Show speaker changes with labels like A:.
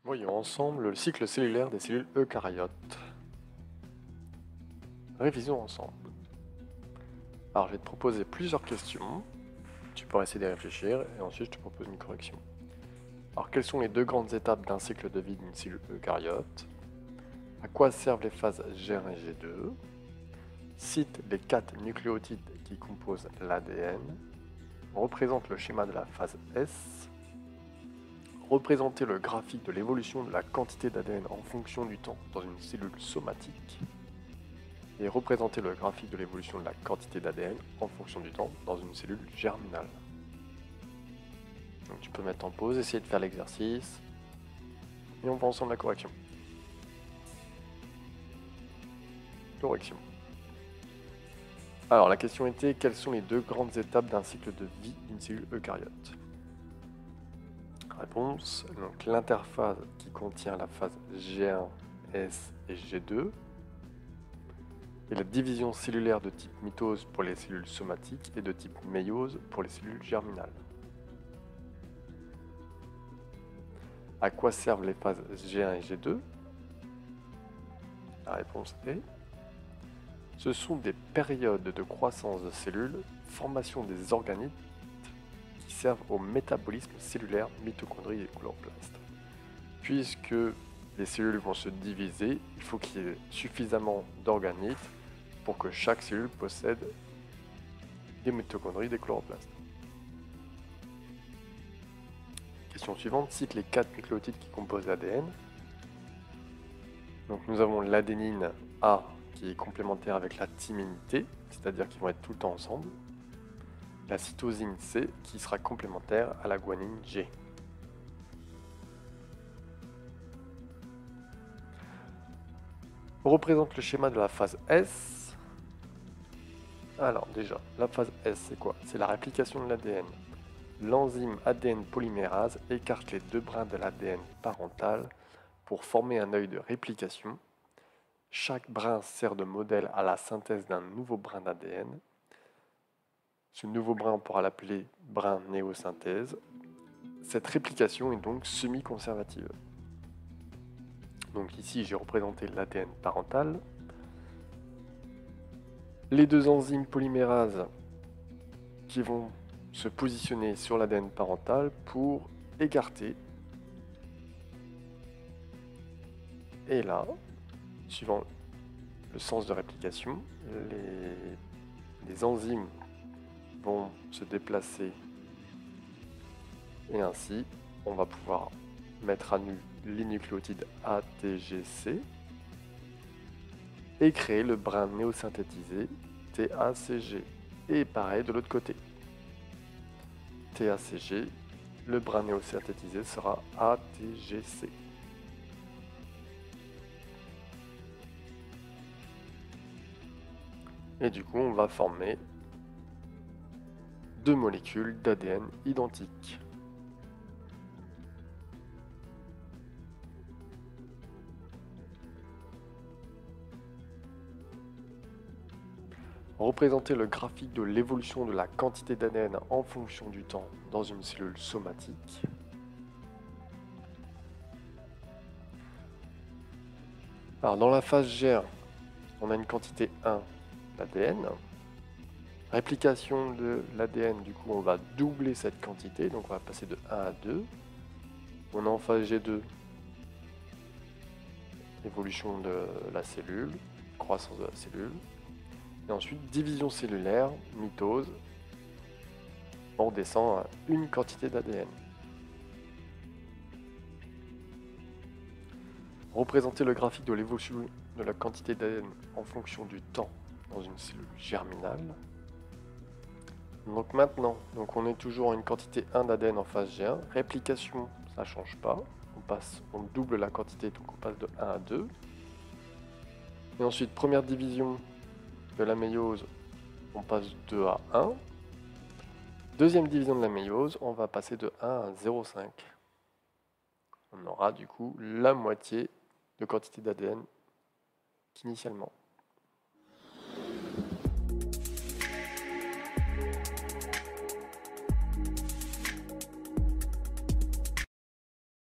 A: Voyons ensemble le cycle cellulaire des cellules eucaryotes. Révisons ensemble. Alors, je vais te proposer plusieurs questions. Tu pourras essayer de réfléchir et ensuite je te propose une correction. Alors, quelles sont les deux grandes étapes d'un cycle de vie d'une cellule eucaryote? À quoi servent les phases G1 et G2? Cite les 4 nucléotides qui composent l'ADN. Représente le schéma de la phase S. Représenter le graphique de l'évolution de la quantité d'ADN en fonction du temps dans une cellule somatique. Et représenter le graphique de l'évolution de la quantité d'ADN en fonction du temps dans une cellule germinale. Donc tu peux mettre en pause, essayer de faire l'exercice, et on va ensemble la correction. Correction. Alors la question était, quelles sont les deux grandes étapes d'un cycle de vie d'une cellule eucaryote? Réponse, donc l'interphase qui contient la phase G1, S et G2, et la division cellulaire de type mitose pour les cellules somatiques et de type méiose pour les cellules germinales. À quoi servent les phases G1 et G2? La réponse est: ce sont des périodes de croissance de cellules, formation des organites qui servent au métabolisme cellulaire, mitochondries et chloroplastes. Puisque les cellules vont se diviser, il faut qu'il y ait suffisamment d'organites pour que chaque cellule possède des mitochondries et des chloroplastes. Question suivante, cite les 4 nucléotides qui composent l'ADN. Donc nous avons l'adénine A qui est complémentaire avec la thymine T, c'est-à-dire qu'ils vont être tout le temps ensemble. La cytosine C qui sera complémentaire à la guanine G. On représente le schéma de la phase S. Alors déjà, la phase S c'est quoi? C'est la réplication de l'ADN. L'enzyme ADN polymérase écarte les deux brins de l'ADN parental pour former un œil de réplication. Chaque brin sert de modèle à la synthèse d'un nouveau brin d'ADN. Ce nouveau brin, on pourra l'appeler brin néosynthèse. Cette réplication est donc semi-conservative. Donc ici, j'ai représenté l'ADN parental. Les deux enzymes polymérases qui vont se positionner sur l'ADN parental pour écarter. Et là, suivant le sens de réplication, les enzymes vont se déplacer et ainsi on va pouvoir mettre à nu les nucléotides ATGC et créer le brin néosynthétisé TACG. Et pareil de l'autre côté. TACG, le brin néosynthétisé sera ATGC. Et du coup, on va former deux molécules d'ADN identiques. Représenter le graphique de l'évolution de la quantité d'ADN en fonction du temps dans une cellule somatique. Alors dans la phase G1, on a une quantité 1 d'ADN. Réplication de l'ADN, du coup on va doubler cette quantité, donc on va passer de 1 à 2. On a en phase G2 évolution de la cellule, croissance de la cellule. Et ensuite, division cellulaire, mitose, on descend à une quantité d'ADN. Représenter le graphique de l'évolution de la quantité d'ADN en fonction du temps dans une cellule germinale. Donc maintenant, on est toujours à une quantité 1 d'ADN en phase G1. Réplication, ça ne change pas. On double la quantité, donc on passe de 1 à 2. Et ensuite, première division de la méiose, on passe de 2 à 1. Deuxième division de la méiose, on va passer de 1 à 0,5. On aura du coup la moitié de quantité d'ADN qu'initialement.